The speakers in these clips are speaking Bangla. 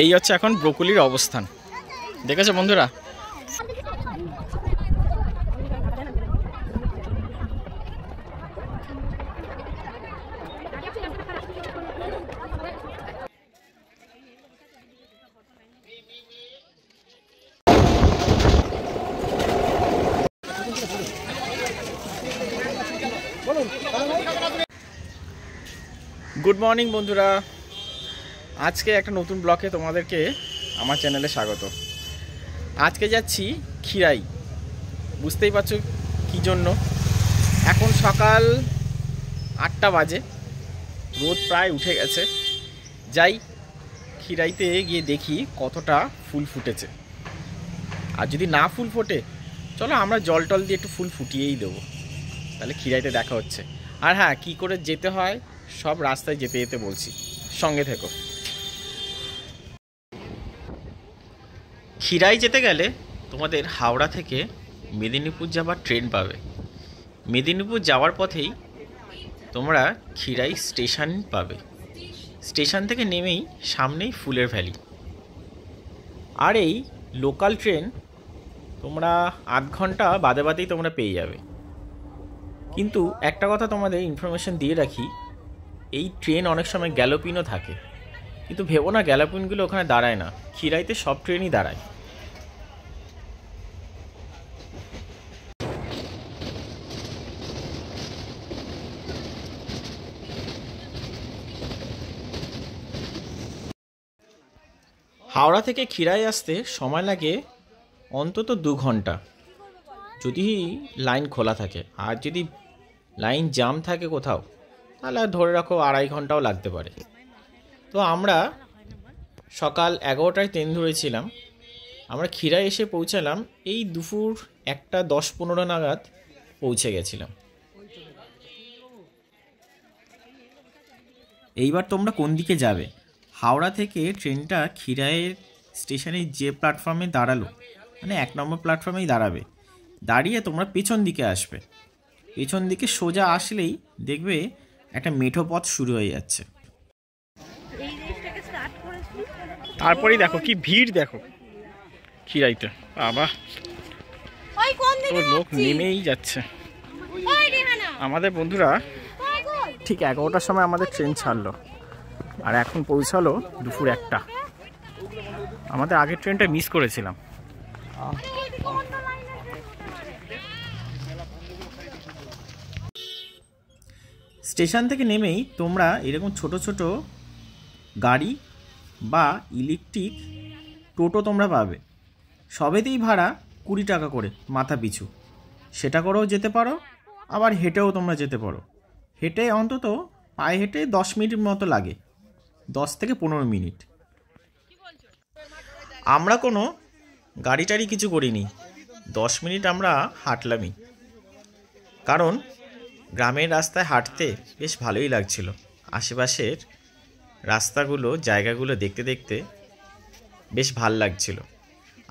এই হচ্ছে এখন ব্রোকলির অবস্থান, দেখেছো বন্ধুরা? গুড মর্নিং বন্ধুরা, আজকে একটা নতুন ব্লগে তোমাদেরকে আমার চ্যানেলে স্বাগত। আজকে যাচ্ছি খিরাই, বুঝতেই পারছো কী জন্য। এখন সকাল 8টা বাজে, রোদ প্রায় উঠে গেছে। যাই খিরাইতে গিয়ে দেখি কতটা ফুল ফুটেছে, আর যদি না ফুল ফোটে চলো আমরা জল টল দিয়ে একটু ফুল ফুটিয়েই দেবো, তাহলে খিরাইতে দেখা হচ্ছে। আর হ্যাঁ, কী করে যেতে হয় সব রাস্তায় যেতে যেতে বলছি, সঙ্গে থেকো। খিরাই যেতে গেলে তোমাদের হাওড়া থেকে মেদিনীপুর যাবার ট্রেন পাবে। মেদিনীপুর যাওয়ার পথেই তোমরা খিরাই স্টেশন পাবে। স্টেশন থেকে নেমেই সামনেই ফুলের ভ্যালি। আর এই লোকাল ট্রেন তোমরা 8 ঘন্টা বাদে বাদেই তোমরা পেয়ে যাবে। কিন্তু একটা কথা তোমাদের ইনফরমেশন দিয়ে রাখি, এই ট্রেন অনেক সময় গ্যালোপিনও থাকে, কিন্তু ভেবো না গ্যালোপিনগুলো ওখানে দাঁড়ায় না। খিরাইতে সব ট্রেনই দাঁড়ায়। হাওড়া থেকে খিরাই আসতে সময় লাগে অন্তত 2 ঘন্টা, যদি লাইন খোলা থাকে। আর যদি লাইন জাম থাকে কোথাও, তাহলে ধরে রাখো 2.5 ঘন্টাও লাগতে পারে। তো আমরা সকাল 11টায় ট্রেন ধরেছিলাম। আমরা খিরাই এসে পৌঁছালাম এই দুপুর 1:10-15 নাগাদ পৌঁছে গেছিলাম। এইবার তোমরা কোন দিকে যাবে? হাওড়া থেকে ট্রেনটা খিরাইয়ের স্টেশনে যে প্ল্যাটফর্মে দাঁড়ালো, মানে 1 নম্বর প্ল্যাটফর্মেই দাঁড়াবে। দাঁড়িয়ে তোমরা পেছন দিকে আসবে। পেছন দিকে সোজা আসলেই দেখবে একটা মেঠো পথ শুরু হয়ে যাচ্ছে। তারপরেই দেখো কি ভিড়, দেখো খিরাইতে বাবা, লোক নেমেই যাচ্ছে। আমাদের বন্ধুরা ঠিক 11টার সময় আমাদের ট্রেন ছাড়লো, আর এখন পৌঁছালো দুপুর 1টা। আমাদের আগের ট্রেনটা মিস করেছিলাম। স্টেশন থেকে নেমেই তোমরা এরকম ছোট ছোট গাড়ি বা ইলেকট্রিক টোটো তোমরা পাবে। সবেতেই ভাড়া 20 টাকা করে মাথা পিছু। সেটা করেও যেতে পারো, আবার হেঁটেও তোমরা যেতে পারো। হেঁটে অন্তত পায়ে হেঁটে 10 মিনিট মতো লাগে, 10 থেকে 15 মিনিট। আমরা কোনো গাড়ি টাড়ি কিছু করিনি, 10 মিনিট আমরা হাঁটলামই। কারণ গ্রামের রাস্তায় হাঁটতে বেশ ভালোই লাগছিল। আশেপাশের রাস্তাগুলো, জায়গাগুলো দেখতে দেখতে বেশ ভাল লাগছিল।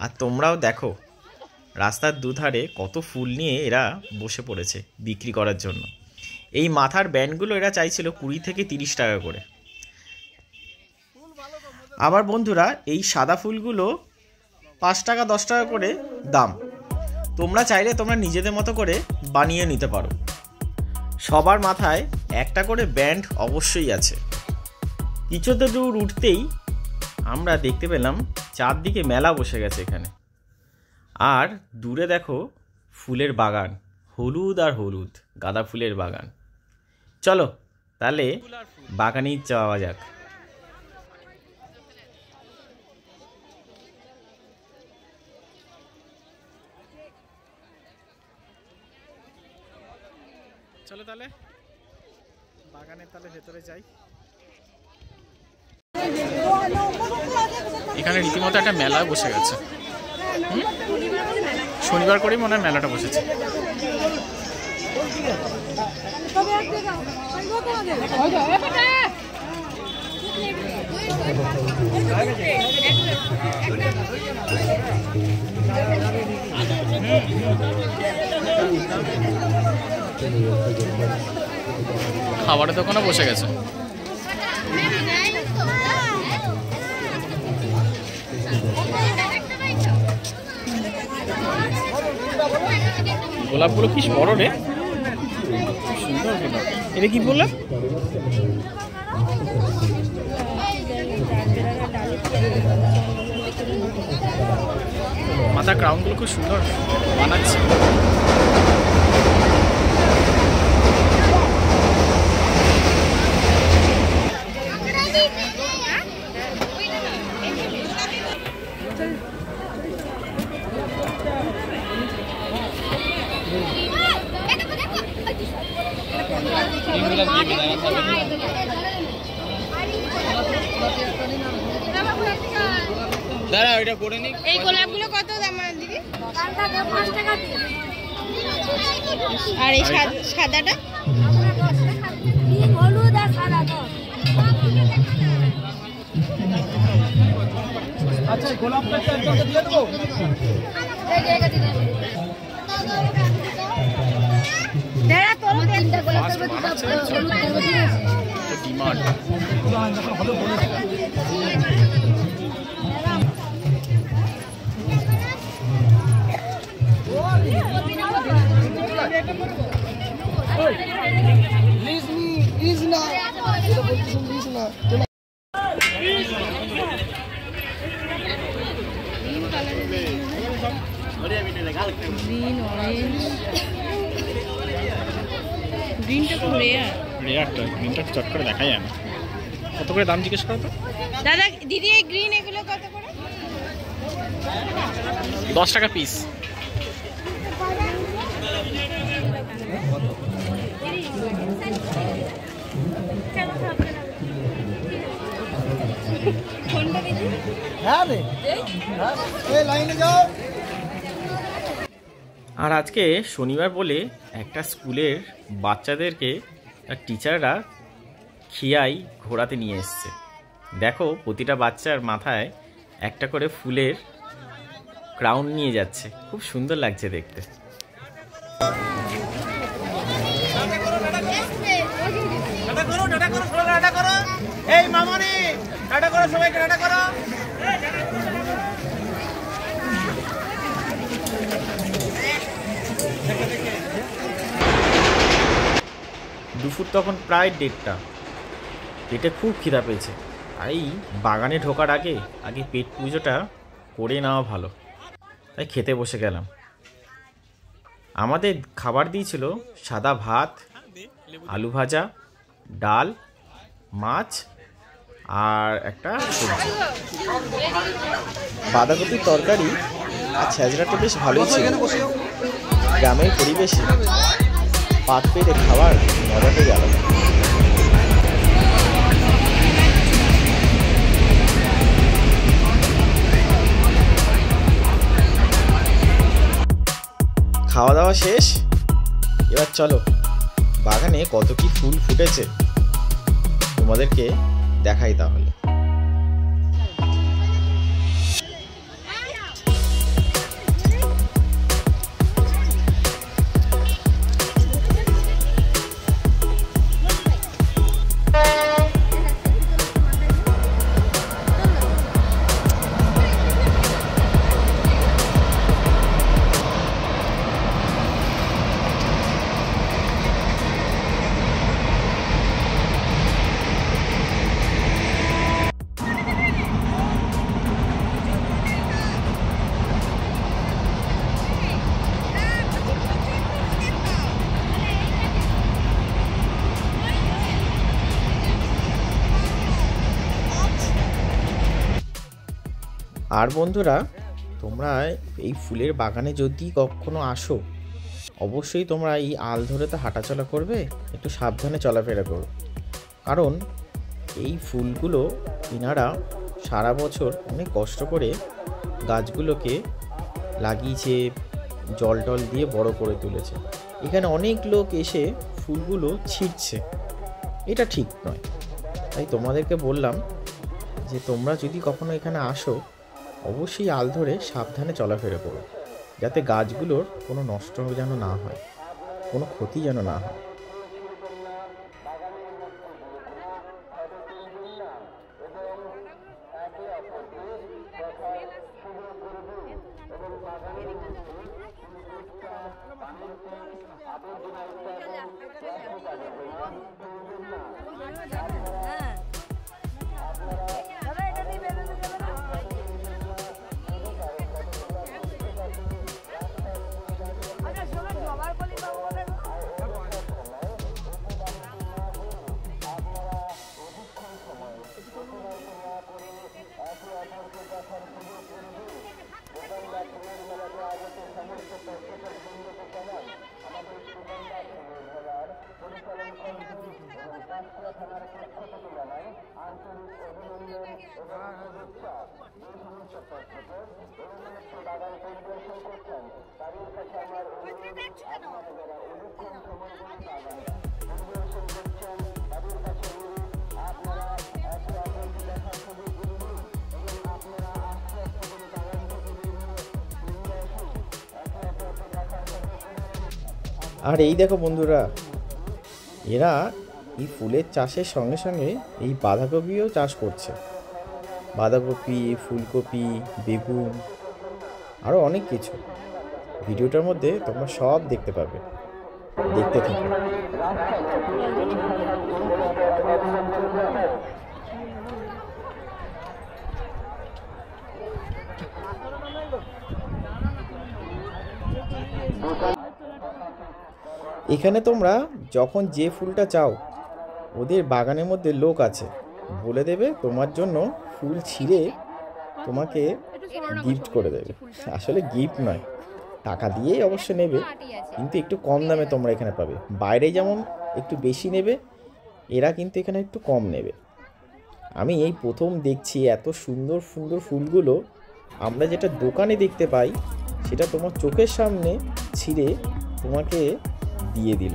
আর তোমরাও দেখো রাস্তার দুধারে কত ফুল নিয়ে এরা বসে পড়েছে বিক্রি করার জন্য। এই মাথার ব্যান্ডগুলো এরা চাইছিল 20 থেকে 30 টাকা করে। আবার বন্ধুরা এই সাদা ফুলগুলো 5 টাকা 10 টাকা করে দাম। তোমরা চাইলে তোমরা নিজেদের মতো করে বানিয়ে নিতে পারো। সবার মাথায় একটা করে ব্যান্ড অবশ্যই আছে। কিছুটা দূর উঠতেই আমরা দেখতে পেলাম চারদিকে মেলা বসে গেছে এখানে। আর দূরে দেখো ফুলের বাগান, হলুদ আর হলুদ গাঁদা ফুলের বাগান। চলো তাহলে বাগানেই যাওয়া যাক। চলো তাহলে বাগানের তাহলে ভেতরে যাই। এখানে রীতিমতো একটা মেলা বসে গেছে। শনিবার করেই মনে হয় মেলাটা বসেছে। খাবারের দোকানে বসে গেছে। গোলাপগুলো কি বড় রে, সুন্দর গোলাপ। এটা কি বললাম? মাথা ক্রাউনগুলো খুব সুন্দর বানাচ্ছে। দাঁড়া ওইটা করে নি। এই গোলাপগুলো কত দাম দিদি? 5 টাকা। আর এই সাদাটা? হলুদ আর সাদা। আচ্ছা গোলাপটা একজনকে দিয়ে দেবো। দাঁড়া তোর তিনটা গোলাপের মধ্যে ডিমান্ড। গ্রিন অরেঞ্জ, গ্রিনটা খুব রেয়ারটা, গ্রিনটা চট করে দেখা যায় না। কত করে দাম জিজ্ঞেস করো তো দাদা? দিদি এই গ্রিন এগুলো কত করে? 10 টাকা পিস। আর আজকে শনিবার বলে একটা স্কুলের বাচ্চাদেরকে টিচাররা খিয়াই ঘোরাতে নিয়ে এসছে। দেখো প্রতিটা বাচ্চার মাথায় একটা করে ফুলের ক্রাউন নিয়ে যাচ্ছে, খুব সুন্দর লাগছে দেখতে। এই মামনি টাটা করো, সবাইকে টাটা করো। দুপুর তখন প্রায় 1:30। পেটে খুব খিদা পেয়েছে, তাই বাগানে ঢোকার আগে পেট পুজোটা করে নেওয়া ভালো, তাই খেতে বসে গেলাম। আমাদের খাবার দিয়েছিল সাদা ভাত, আলু ভাজা, ডাল, মাছ আর একটা সবজি, বাঁধাকপির তরকারি আর ছেঁচড়াটা বেশ ভালোই ছিল। গ্রামের পরিবেশে পাত পেরে খাবার মজাটাই আলাদা। খাওয়া দাওয়া শেষ, এবার চলো বাগানে কত কি ফুল ফুটেছে তোমাদেরকে দেখাই তাহলে। আর বন্ধুরা, তোমরা এই ফুলের বাগানে যদি কখনো আসো, অবশ্যই তোমরা এই আল ধরে তো হাঁটাচলা করবে, একটু সাবধানে চলাফেরা করো, কারণ এই ফুলগুলো এনারা সারা বছর অনেক কষ্ট করে গাছগুলোকে লাগিয়েছে, জল টল দিয়ে বড় করে তুলেছে। এখানে অনেক লোক এসে ফুলগুলো ছিঁড়ছে, এটা ঠিক নয়। তাই তোমাদেরকে বললাম যে তোমরা যদি কখনো এখানে আসো, অবশ্যই আল ধরে সাবধানে চলাফেরা করো, যাতে গাছগুলোর কোনো নষ্ট যেন না হয়, কোনো ক্ষতি যেন না হয়। আর এই দেখো বন্ধুরা, এরা এই ফুলের চাষের সঙ্গে সঙ্গে এই বাঁধাকপিও চাষ করছে। বাঁধাকপি, ফুলকপি, বেগুন, আরও অনেক কিছু। ভিডিওটার মধ্যে তোমরা সব দেখতে পাবে, দেখতে থাকো। এখানে তোমরা যখন যে ফুলটা চাও, ওদের বাগানের মধ্যে লোক আছে, বলে দেবে, তোমার জন্য ফুল ছিঁড়ে তোমাকে গিফট করে দেবে। আসলে গিফট নয়, টাকা দিয়েই অবশ্য নেবে, কিন্তু একটু কম দামে তোমরা এখানে পাবে। বাইরে যেমন একটু বেশি নেবে, এরা কিন্তু এখানে একটু কম নেবে। আমি এই প্রথম দেখছি এত সুন্দর সুন্দর ফুলগুলো। আমরা যেটা দোকানে দেখতে পাই, সেটা তোমার চোখের সামনে ছিঁড়ে তোমাকে দিয়ে দিল।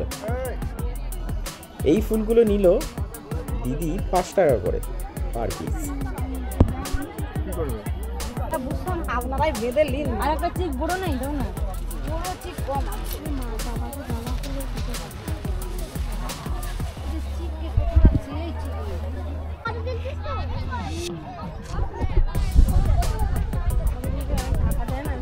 এই ফুলগুলো নিল দিদি 5 টাকা করে পার পিস। আপনারাই বেঁধে নিন। আর একটা চিক বড় নাই, দাও না। বড় চিক কম আছে। মা বাবাকে জ্বালা করে দিতে হবে। এই চিক কে কোথা আছে? এই চিক। আর দেখছিস তো? টাকা দেন না।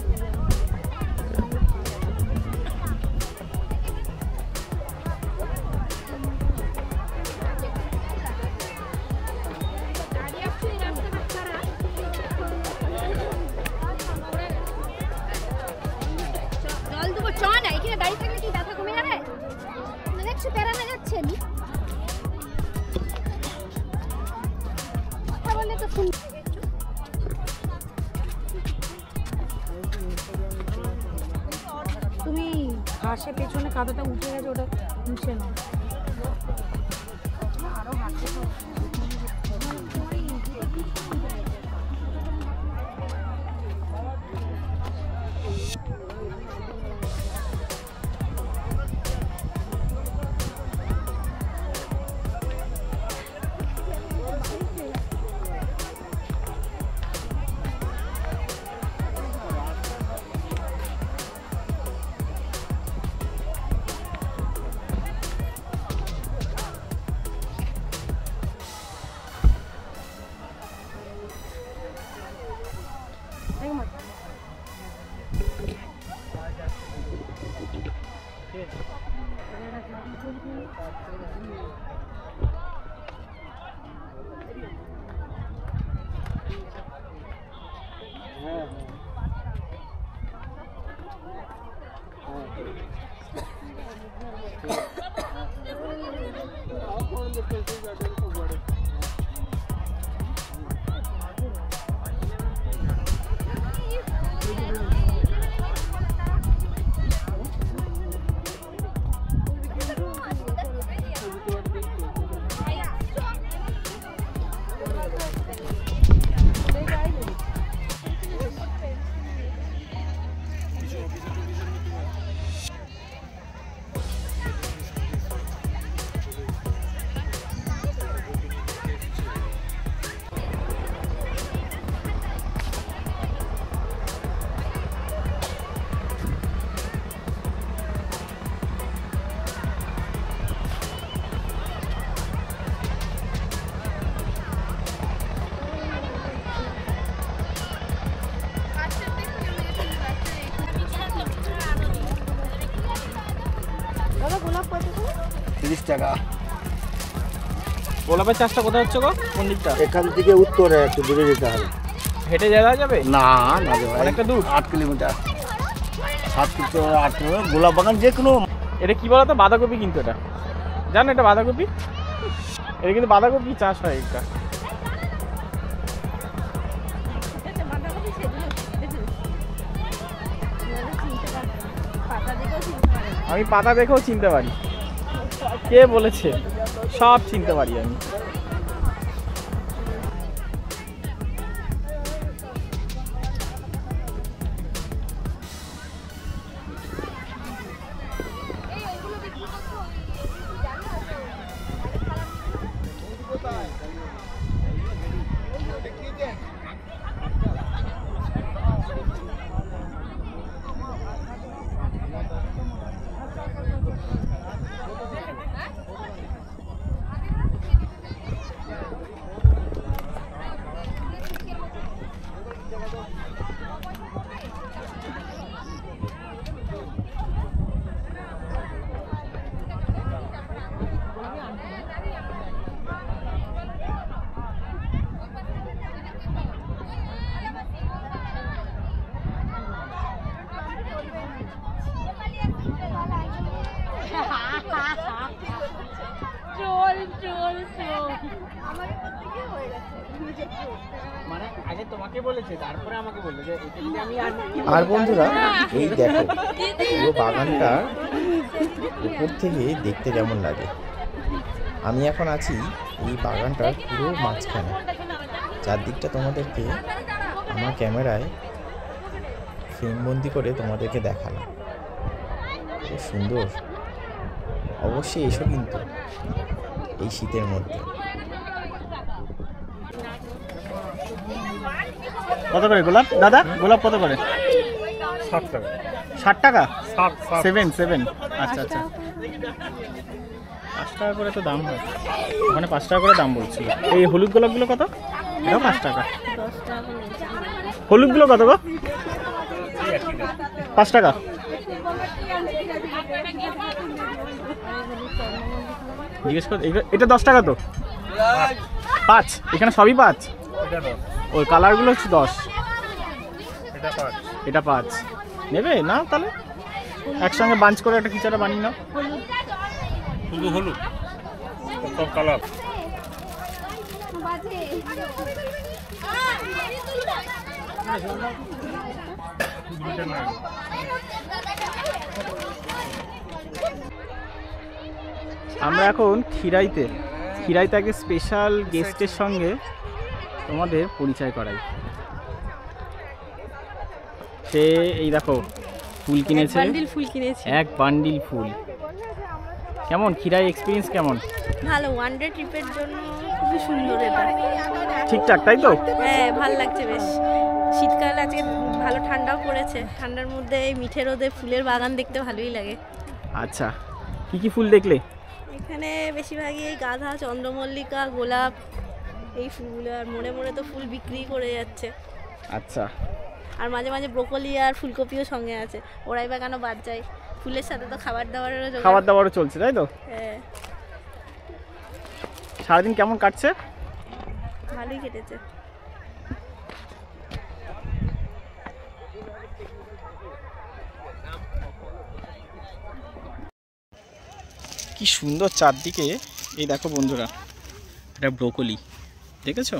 তুমি ঘাসের পেছনে কাদাটা উঠে গেছে, ওটা মুছে নাও। আরো হাঁটতে টাকা। গোলাপের চাষটা কোথায় হচ্ছে গো? কোন দিকটা? এখান থেকে উত্তরে একটু দূরে যেতে হবে। হেঁটে যাওয়া যাবে? না না, অনেকটা দূর, 8 কিলোমিটার। 7 kilometre 8 kilometre. গোলাপ বাগান যে কোনো। এটা কি বলতো, বাঁধাকপি কিন্তু এটা জানো, এটা বাঁধাকপি, এটা কিন্তু বাঁধাকপি চাষ হয় এটা। আমি পাতা দেখেও চিনতে পারি, কে বলেছে, সব চিনতে পারি আমি। আর বন্ধুরা এই দেখো পুরো বাগানটা উপর থেকে দেখতে কেমন লাগে। আমি এখন আছি এই বাগানটার পুরো মাঝখানে, চারদিকটা তোমাদেরকে আমার ক্যামেরায় ফ্রেমবন্দি করে তোমাদেরকে দেখালাম। খুব সুন্দর, অবশ্যই এসো কিন্তু এই শীতের মধ্যে। কত করে গোলাপ দাদা? গোলাপ কত করে? 60 টাকা। 60 টাকা? 7 আচ্ছা আচ্ছা, 5 টাকা করে তো দাম হয় ওখানে, 5 টাকা করে দাম বলছিল। এই হলুদ গোলাপগুলো কত? এটাও 5 টাকা। হলুদগুলো কত গো? 5 টাকা। জিজ্ঞেস কর, এটা 10 টাকা তো? 5, এখানে সবই 5। ওই কালারগুলো হচ্ছে 10, এটা 5। নেবে না তাহলে একসঙ্গে বাঞ্চ করে একটা খিচাড়া বানিয়ে নাও। শুধু হলুদ, সব কালার। আমরা এখন খিরাইতে আগে স্পেশাল গেস্টের সঙ্গে তোমাদের পরিচয় করাই। সে এই দেখো ফুল কিনেছে, এক বান্ডিল ফুল। কেমন খিরাই এক্সপিরিয়েন্স কেমন? ভালো, ওয়ান ডে ট্রিপের জন্য খুবই সুন্দর এটা। ঠিকঠাক তাই তো? হ্যাঁ, ভালো লাগছে বেশ। শীতকাল আজকে ভালো ঠান্ডাও পড়েছে, ঠান্ডার মধ্যে এই মিঠে রোদে ফুলের বাগান দেখতে ভালোই লাগে। আচ্ছা, কি কি ফুল দেখলে? এখানে বেশিরভাগই এই গাঁদা, চন্দ্রমল্লিকা, গোলাপ, এই ফুলগুলো। আর মোড়ে মোড়ে তো ফুল বিক্রি করে যাচ্ছে। আচ্ছা, আর মাঝে মাঝে ব্রোকলি আর ফুলকপিও সঙ্গে আছে, ওরাই বা কেন বাদ যায়। ফুলের সাথে তো খাবার দাবারও চলছে তাই তো? হ্যাঁ। সারাদিন কেমন কাটছে? ভালোই কেটেছে। কি সুন্দর চারদিকে। এই দেখো বন্ধুরা, এটা ব্রোকলি, দেখেছো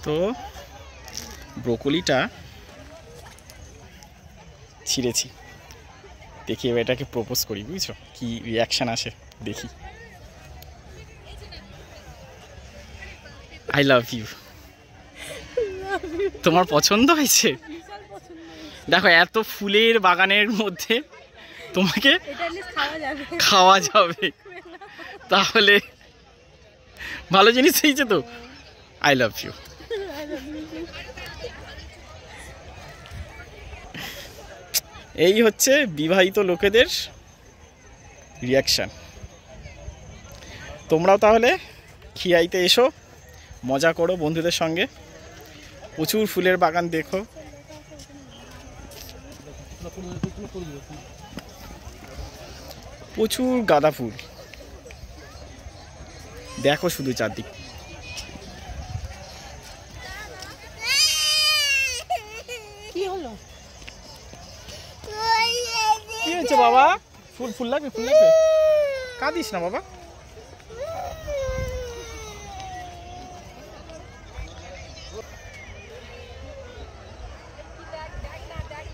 তো? ব্রোকলিটা ছিঁড়েছি, দেখি এবার এটাকে প্রপোজ করি, বুঝছো কি রিয়াকশান আসে দেখি। I love you. তোমার পছন্দ হয়েছে? দেখো এত ফুলের বাগানের মধ্যে তোমাকে খাওয়া যাবে, তাহলে ভালো জিনিস হয়েছে তো। I love you. এই হচ্ছে বিবাহিত লোকেদের রিয়াকশান। তোমরাও তাহলে খিরাইতে এসো, মজা করো বন্ধুদের সঙ্গে, প্রচুর ফুলের বাগান দেখো। প্রচুর গাঁদা ফুল, দেখো শুধু চারদিক। কি হলো? কি হয়েছে বাবা? ফুল ফুল লাগবে, ফুল লাগবে, কাঁদিস না বাবা।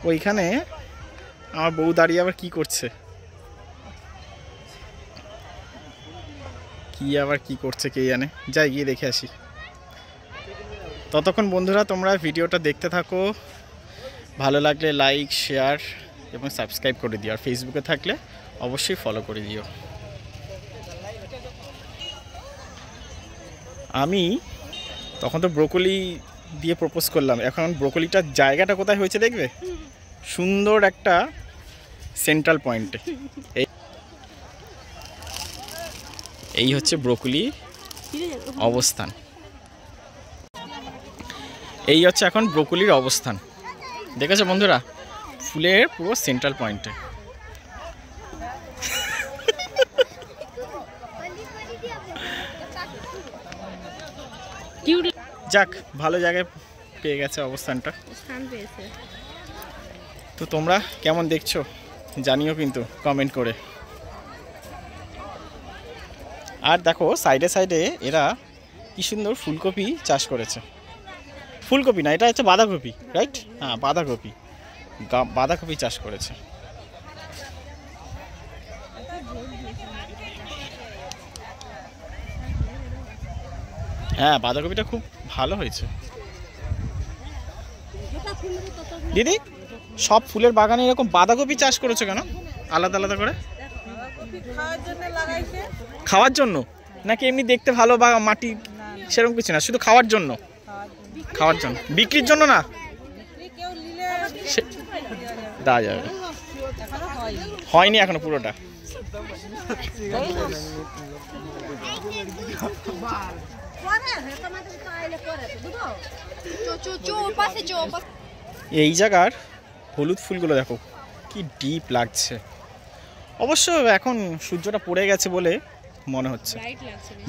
ওইখানে আমার বউ দাঁড়িয়ে আবার কি করছে, কি করছে কে জানে, যাই গিয়ে দেখে আসি। ততক্ষণ বন্ধুরা তোমরা ভিডিওটা দেখতে থাকো, ভালো লাগলে লাইক, শেয়ার এবং সাবস্ক্রাইব করে দিও, আর ফেসবুকে থাকলে অবশ্যই ফলো করে দিও। আমি তখন তো ব্রোকলি দিয়ে প্রপোজ করলাম, এখন ব্রোকলিটার জায়গাটা কোথায় হয়েছে দেখবে, সুন্দর একটা সেন্ট্রাল পয়েন্টে। এই হচ্ছে ব্রোকলি অবস্থান, এই হচ্ছে এখন ব্রোকলির অবস্থান, দেখেছো বন্ধুরা, ফুলের পুরো সেন্ট্রাল পয়েন্টে। যাক, ভালো জায়গায় পেয়ে গেছে অবস্থানটা। তো তোমরা কেমন দেখছো জানিও কিন্তু কমেন্ট করে। আর দেখো সাইডে সাইডে এরা কি সুন্দর ফুলকপি চাষ করেছে, ফুলকপি না, এটা হচ্ছে বাঁধাকপি, রাইট? হ্যাঁ, বাঁধাকপি, বাঁধাকপি চাষ করেছে। হ্যাঁ, বাঁধাকপিটা খুব ভালো হয়েছে দিদি। সব ফুলের বাগানে এরকম বাঁধাকপি চাষ করেছো কেন আলাদা আলাদা করে? খাওয়ার জন্য নাকি এমনি দেখতে ভালো, বা মাটি সেরকম কিছু না, শুধু খাওয়ার জন্য? খাওয়ার জন্য, বিক্রির জন্য না? দেওয়া যাবে, হয়নি এখনো পুরোটা। এই জায়গার হলুদ ফুলগুলো দেখো কি ডিপ লাগছে। অবশ্য এখন সূর্যটা পড়ে গেছে বলে মনে হচ্ছে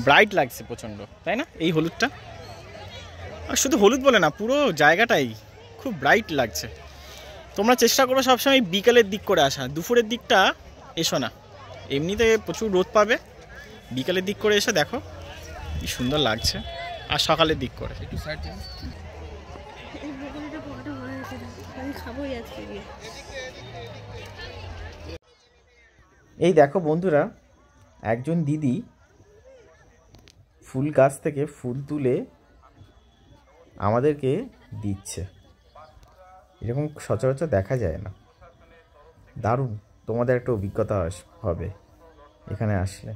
ব্রাইট লাগছে প্রচণ্ড, তাই না? এই হলুদটা, আর শুধু হলুদ বলে না, পুরো জায়গাটাই খুব ব্রাইট লাগছে। তোমরা চেষ্টা করো সবসময় বিকালের দিক করে আসা, দুপুরের দিকটা এসো না, এমনিতে প্রচুর রোদ পাবে। বিকালের দিক করে এসে দেখো কি সুন্দর লাগছে, আর সকালের দিক করে। এই দেখো বন্ধুরা, একজন দিদি ফুল গাছ থেকে ফুল তুলে আমাদেরকে দিচ্ছে, এরকম সচরাচর দেখা যায় না। দারুণ, তোমাদের একটা অভিজ্ঞতা হবে এখানে আসলে,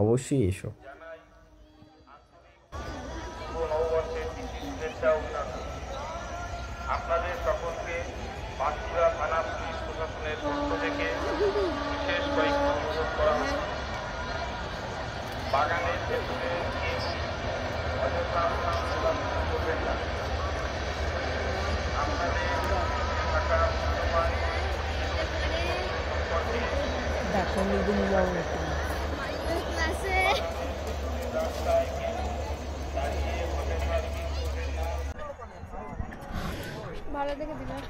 অবশ্যই এসো। আপনাদের সকলকে বাঁকুড়া থানা পুলিশ প্রশাসনের পক্ষ থেকে বিশেষ কয়েকটি অনুরোধ করা হচ্ছে। বাগানের ভেতরে অযথা করবেন না। আপনাদের থাকা মূল্যবান রাস্তায় দাঁড়িয়ে ভালো দেখে দিলাম।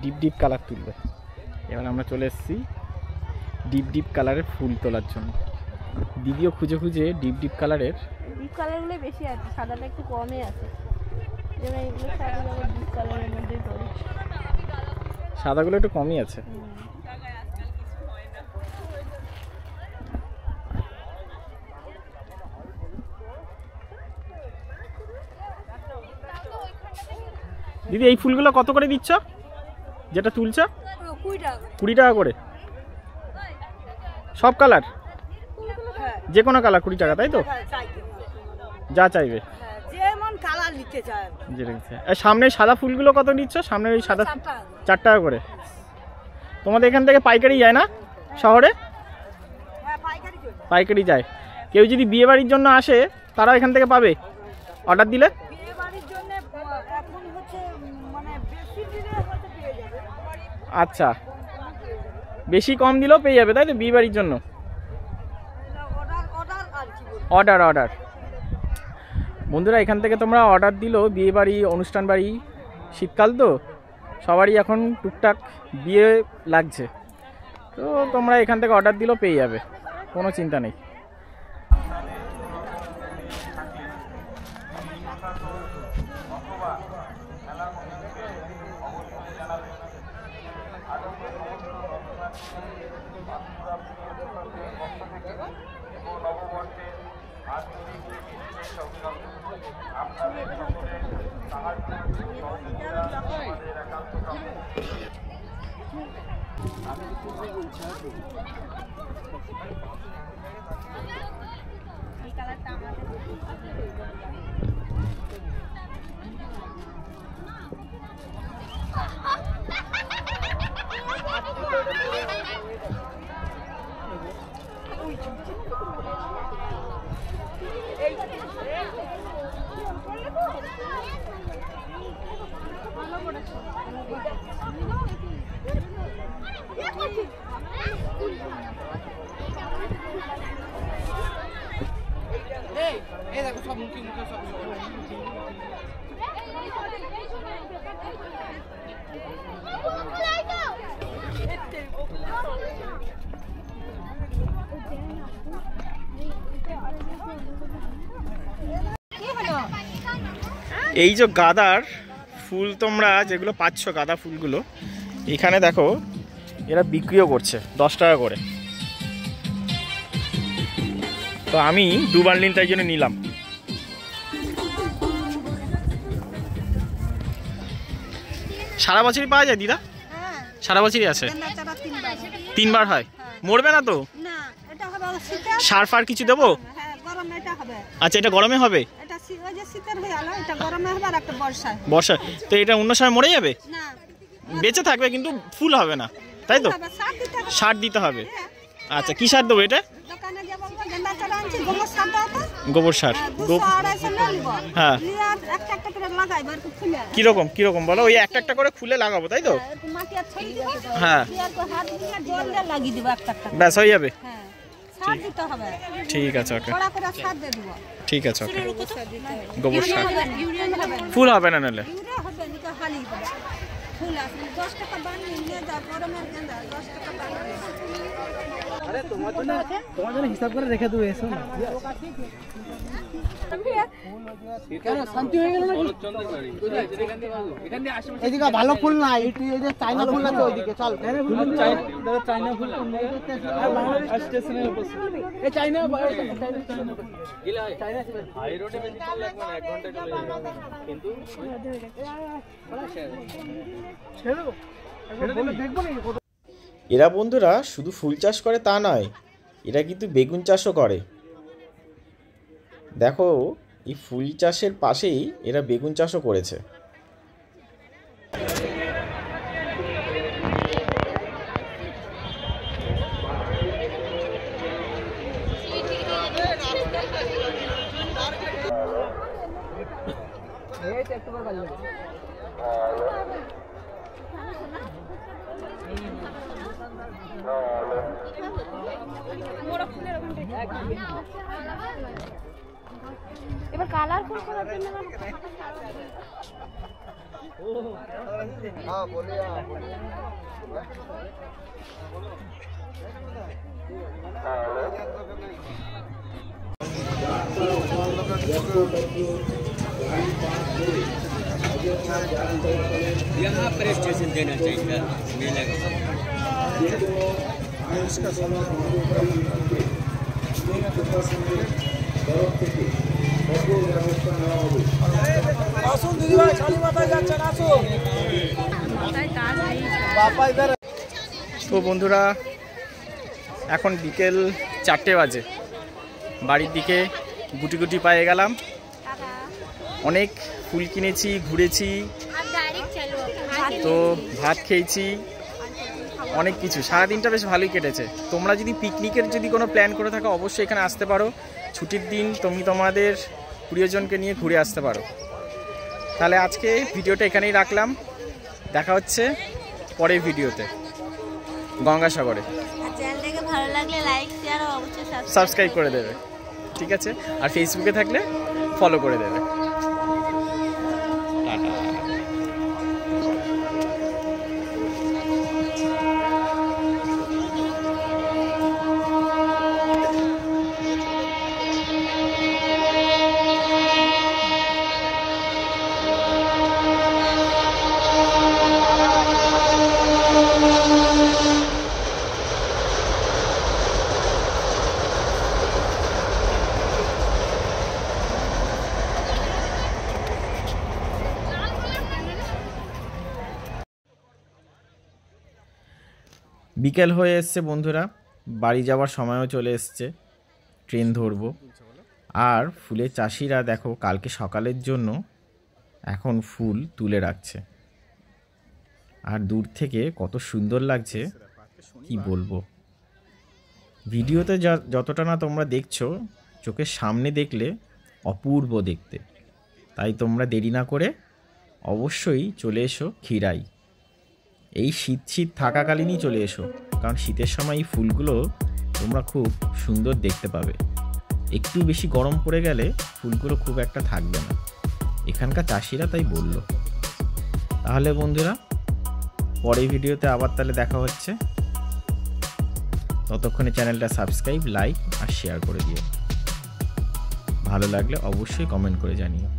ডিপ ডিপ কালার তুলবে। এবার আমরা চলে এসেছি ডিপ ডিপ কালারের ফুল তোলার জন্য। দিদিও খুঁজে খুঁজে ডিপ ডিপ কালারের, ডিপ কালারগুলো বেশি আছে, সাদাটা একটু কমই আছে। যেমন এগুলো সাদা ডিপ কালারের মধ্যেই পড়ে, সাদাগুলো একটু কমই আছে। দিদি এই ফুলগুলো কত করে দিচ্ছ যেটা তুলছ? 20 টাকা করে সব কালার, যে কোনো কালার 20 টাকা, তাই তো? যা চাইবে যেমন কালার নিতে চায়। সামনে সাদা ফুলগুলো কত নিচ্ছ? সামনে ওই সাদা 4 টাকা করে। তোমাদের এখান থেকে পাইকারি যায় না শহরে? পাইকারি যায়। কেউ যদি বিয়ে বাড়ির জন্য আসে তারা এখান থেকে পাবে অর্ডার দিলে? আচ্ছা, বেশি কম দিলেও পেয়ে যাবে, তাই তো? বিয়ে বাড়ির জন্য অর্ডার বন্ধুরা, এখান থেকে তোমরা অর্ডার দিলেও বিয়ে বাড়ি, অনুষ্ঠান বাড়ি, শীতকাল তো সবারই এখন টুকটাক বিয়ে লাগছে, তো তোমরা এখান থেকে অর্ডার দিলেও পেয়ে যাবে, কোনো চিন্তা নেই। এই যে গাঁদার ফুল তোমরা যেগুলো পাচ্ছ, গাঁদা ফুলগুলো এখানে দেখো এরা বিক্রিও করছে 10 টাকা করে। তো আমি 2 বান্ডিল তাই জন্য নিলাম। সারা বছরই পাওয়া যায় দিদা? সারা বছরই আছে? 3 বার হয়? মরবে না তো? সার ফার কিছু দেবো? আচ্ছা, এটা গরমে হবে? বর্ষা তো এটা অন্য সময় মরে যাবে? বেঁচে থাকবে কিন্তু ফুল হবে না, তাই তো? সার দিতে হবে। আচ্ছা, কি সার দেবো এটা? গোবর সার। হ্যাঁ, কিরকম কিরকম বলো? ওই একটা একটা করে খুলে লাগাবো, তাই তো? হ্যাঁ, ব্যাস হয়ে যাবে। ঠিক আছে, ওকে, ঠিক আছে, ওকে। গোবর সার ফুল হবে না নাহলে? ফুল আছে 10 টাকা বানি নিয়ে যা গরমের গেন্দা 10 টাকা বানি আরে তোমার জন্য হিসাব করে রেখে দেবো এসো না কেন শান্তি হয়ে গেল না এদিকে ভালো ফুল না এটি এই যে চাইনা ফুল আছে ওইদিকে চল চাইনা ফুল বাংলাদেশ স্টেশনের উপরে এই চাইনা গিলা চাইনা হাই রোডে বেশি চল লাগবে না 1 ঘন্টা চলে যাবে কিন্তু এরা বন্ধুরা শুধু ফুল চাষ করে তা নয়, এরা কিন্তু বেগুন চাষও করে। দেখো এই ফুল চাষের পাশেই এরা বেগুন চাষও করেছে। এবার কালার ফুল করার জন্য হ্যাঁ বলিয়া यहाँ पर स्टेशन देना चाहिए मेले का তো বন্ধুরা এখন বিকেল 4টে বাজে, বাড়ির দিকে গুটি গুটি পায়ে গেলাম। অনেক ফুল কিনেছি, ঘুরেছি, তো ভাত খেয়েছি, অনেক কিছু। সারাদিনটা বেশ ভালোই কেটেছে। তোমরা যদি পিকনিকের যদি কোনো প্ল্যান করে থাকো অবশ্যই এখানে আসতে পারো। ছুটির দিন তুমি তোমাদের প্রিয়জনকে নিয়ে ঘুরে আসতে পারো। তাহলে আজকে ভিডিওটা এখানেই রাখলাম, দেখা হচ্ছে পরের ভিডিওতে গঙ্গাসাগরে। চ্যানেলটাকে ভালো লাগলে লাইক শেয়ার ও অবশ্যই সাবস্ক্রাইব করে দেবে, ঠিক আছে? আর ফেসবুকে থাকলে ফলো করে দেবে। টাটা। বিকেল হয়ে এসছে বন্ধুরা, বাড়ি যাওয়ার সময়ও চলে এসছে, ট্রেন ধরবো। আর ফুলের চাষিরা দেখো কালকে সকালের জন্য এখন ফুল তুলে রাখছে। আর দূর থেকে কত সুন্দর লাগছে কি বলবো। ভিডিওতে যতটা না তোমরা দেখছো, চোখের সামনে দেখলে অপূর্ব দেখতে। তাই তোমরা দেরি না করে অবশ্যই চলে এসো খিরাই। এই শীত থাকাকালীনই চলে এসো, কারণ শীতের সময় এই ফুলগুলো তোমরা খুব সুন্দর দেখতে পাবে। একটু বেশি গরম পড়ে গেলে ফুলগুলো খুব একটা থাকবে না, এখানকার চাষিরা তাই বলল। তাহলে বন্ধুরা পরের ভিডিওতে আবার তাহলে দেখা হচ্ছে। ততক্ষণে চ্যানেলটা সাবস্ক্রাইব, লাইক আর শেয়ার করে দিও। ভালো লাগলে অবশ্যই কমেন্ট করে জানিও।